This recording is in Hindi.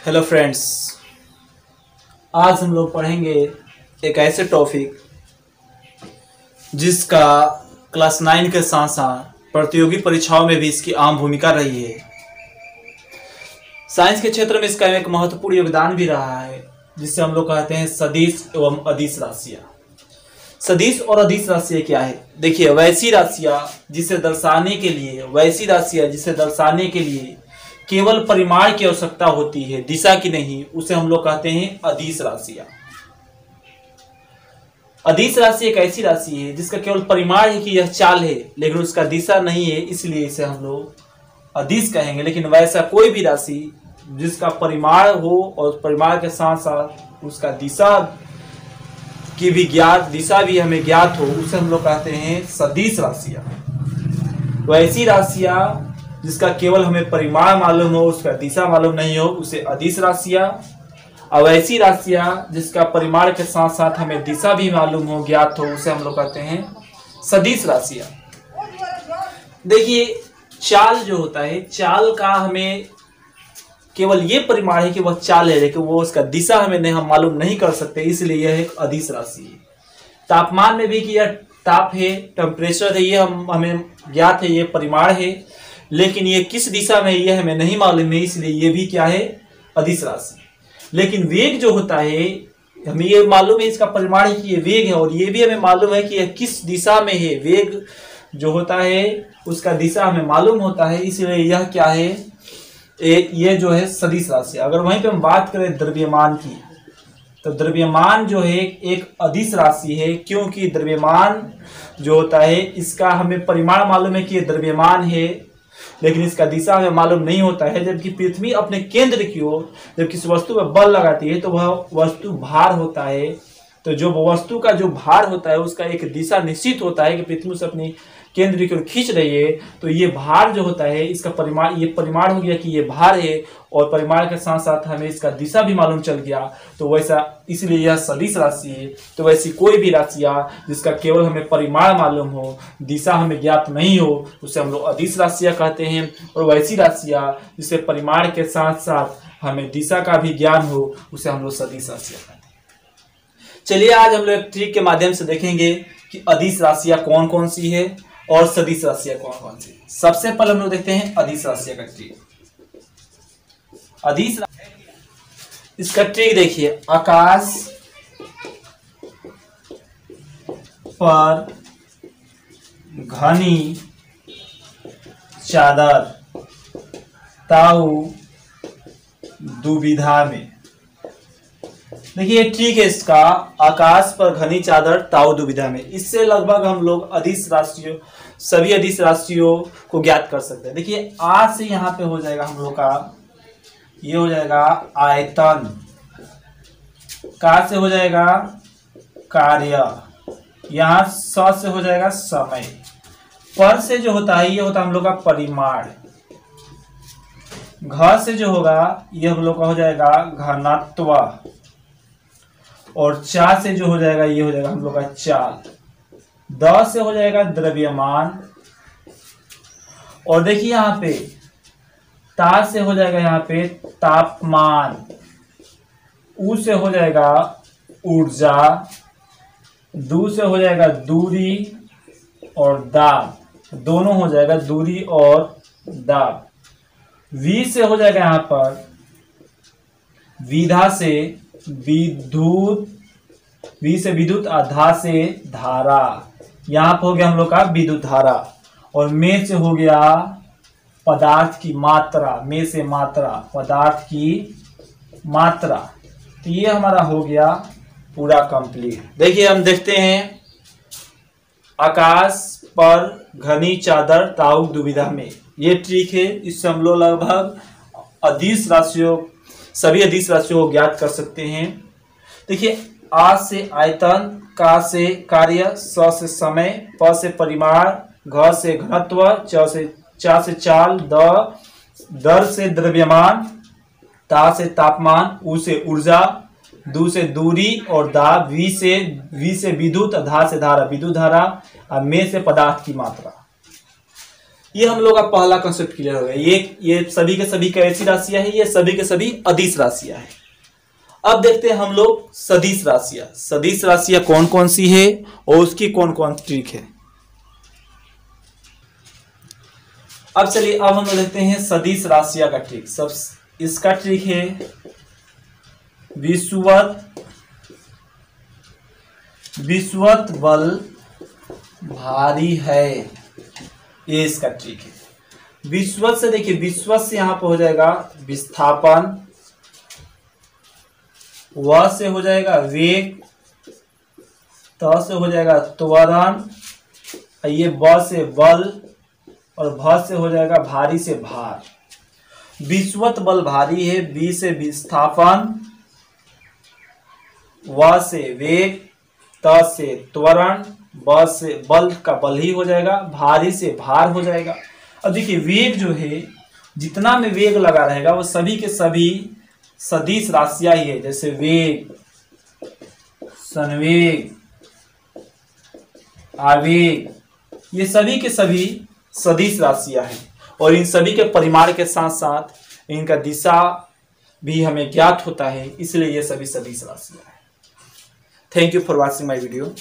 हेलो फ्रेंड्स, आज हम लोग पढ़ेंगे एक ऐसे टॉपिक जिसका क्लास 9 के साथ साथ प्रतियोगी परीक्षाओं में भी इसकी आम भूमिका रही है। साइंस के क्षेत्र में इसका एक महत्वपूर्ण योगदान भी रहा है, जिससे हम लोग कहते हैं सदिश एवं अदिश राशियाँ। सदिश और अदिश राशियाँ क्या है? देखिए, वैसी राशियाँ जिसे दर्शाने के लिए केवल परिमाण की आवश्यकता होती है, दिशा की नहीं, उसे हम लोग कहते हैं अदिश राशियां। अदिश राशि एक ऐसी राशि है जिसका केवल परिमाण है कि यह चाल है, लेकिन उसका दिशा नहीं है, इसलिए इसे हम लोग अदिश कहेंगे। लेकिन वैसा कोई भी राशि जिसका परिमाण हो और परिमाण के साथ साथ उसका दिशा भी हमें ज्ञात हो, उसे हम लोग कहते हैं सदिश राशियां। वैसी राशियां जिसका केवल हमें परिमाण मालूम हो, उसका दिशा मालूम नहीं हो, उसे अदिश राशियां। और ऐसी राशियां जिसका परिमाण के साथ साथ हमें दिशा भी मालूम हो, ज्ञात हो, उसे हम लोग कहते हैं सदिश राशियां। देखिए, चाल जो होता है, चाल का हमें केवल ये परिमाण है कि वह चाल है, लेकिन वो उसका दिशा हमें हम मालूम नहीं कर सकते, इसलिए यह एक अदिश राशि है। तापमान में भी कि यह ताप है, टेम्परेचर है, ये हमें ज्ञात है, ये परिमाण है, लेकिन ये किस दिशा में ये हमें नहीं मालूम है, इसलिए ये भी क्या है? अदिश राशि। लेकिन वेग जो होता है, हमें ये मालूम है इसका परिमाण है कि ये वेग है, और ये भी हमें मालूम है कि यह किस दिशा में है। वेग जो होता है उसका दिशा हमें मालूम होता है, इसलिए यह क्या है? ये जो है सदिश राशि। अगर वहीं पे हम बात करें द्रव्यमान की, तो द्रव्यमान जो है एक अदिश राशि है, क्योंकि द्रव्यमान जो होता है इसका हमें परिमाण मालूम है कि ये द्रव्यमान है, लेकिन इसका दिशा हमें मालूम नहीं होता है। जबकि पृथ्वी अपने केंद्र की ओर जब किसी वस्तु पर बल लगाती है तो वह वस्तु भार होता है। तो जो वस्तु का जो भार होता है उसका एक दिशा निश्चित होता है कि पृथ्वी से अपनी केंद्र की ओर खींच रही है, तो ये भार जो होता है इसका परिमाण, ये परिमाण हो गया कि ये भार है, और परिमाण के साथ साथ हमें इसका दिशा भी मालूम चल गया, तो वैसा इसलिए यह सदिश राशि है। तो वैसी कोई भी राशियाँ जिसका केवल हमें परिमाण मालूम हो, दिशा हमें ज्ञात नहीं हो, उसे हम लोग अदिश राशियाँ कहते हैं। और वैसी राशियाँ जिसे परिमाण के साथ साथ हमें दिशा का भी ज्ञान हो, उसे हम लोग सदिश राशियाँ कहते हैं। चलिए, आज हम लोग एक ट्रिक के माध्यम से देखेंगे कि अदिश राशियाँ कौन कौन सी है और सदिश राशियाँ कौन कौन सी। सबसे पहले हम लोग देखते हैं अदिश राशियाँ का ट्रिक। अदिश इसका ट्रिक देखिए, आकाश पर घनी चादर ताऊ दुविधा में। देखिए, ठीक है इसका, आकाश पर घनी चादर ताऊ दुविधा में। इससे लगभग हम लोग सभी अदिश राशियों को ज्ञात कर सकते हैं। देखिए, आ से यहाँ पे हो जाएगा हम लोग का, ये हो जाएगा आयतन, का से हो जाएगा कार्य, यहाँ स से हो जाएगा समय, पर से जो होता है ये होता है हम लोग का परिमाण, घ से जो होगा ये हम लोग का हो जाएगा घनत्व, और चा से जो हो जाएगा ये हो जाएगा हम लोग का चाल, द से हो जाएगा द्रव्यमान, और देखिए यहाँ पे ता से हो जाएगा यहाँ पे तापमान, उ से हो जाएगा ऊर्जा, दू से हो जाएगा दूरी, और दाब, दोनों हो जाएगा दूरी और दाब। वी से हो जाएगा यहाँ पर विधा से विद्युत, वी से विद्युत, धा से धारा, यहाँ पर हो गया हम लोग का विद्युत धारा, और में से हो गया पदार्थ की मात्रा, में से मात्रा, पदार्थ की मात्रा। तो ये हमारा हो गया पूरा कंप्लीट। देखिए, हम देखते हैं आकाश पर घनी चादर ताऊ दुविधा में, ये ट्रिक है। इससे हम लोग लगभग सभी अदिश राशियों को ज्ञात कर सकते हैं। देखिए, आ से आयतन, का से कार्य, स से समय, प से परिमाण, घ से घनत्व, चा से चाल, दर से द्रव्यमान, ता से तापमान, उ से ऊर्जा, दू से दूरी, और दा वी से विद्युत, धा से धारा, विद्युत धारा, और में से पदार्थ की मात्रा। ये हम लोग का पहला कंसेप्ट क्लियर हो गया। ये सभी के सभी कैसी राशियां है, ये सभी के सभी अदिश राशियां है। अब देखते हैं हम लोग सदिश राशियां। सदिश राशियां कौन कौन सी है और उसकी कौन कौन ट्रिक है। अब चलिए अब हम लोग देखते हैं सदिश राशियां का ट्रिक। सब इसका ट्रिक है विषुवत बल भारी है, ये इसका ट्रिक है। विषुवत से देखिए, विषुवत से यहां पर हो जाएगा विस्थापन, व से हो जाएगा वेग, त से हो जाएगा त्वरण, ये ब से बल और भ से हो जाएगा भारी से भार। विषुवत बल भारी है, बी से विस्थापन, व से वेग, त से त्वरण, ब से बल का बल ही हो जाएगा, भारी से भार हो जाएगा। अब देखिए वेग जो है, जितना में वेग लगा रहेगा वो सभी के सभी सदिश राशियां ही है। जैसे वेग, संवेग, आवेग, ये सभी के सभी सदिश राशियां हैं और इन सभी के परिमाण के साथ साथ इनका दिशा भी हमें ज्ञात होता है, इसलिए ये सभी सदिश राशियां हैं। Thank you for watching my video.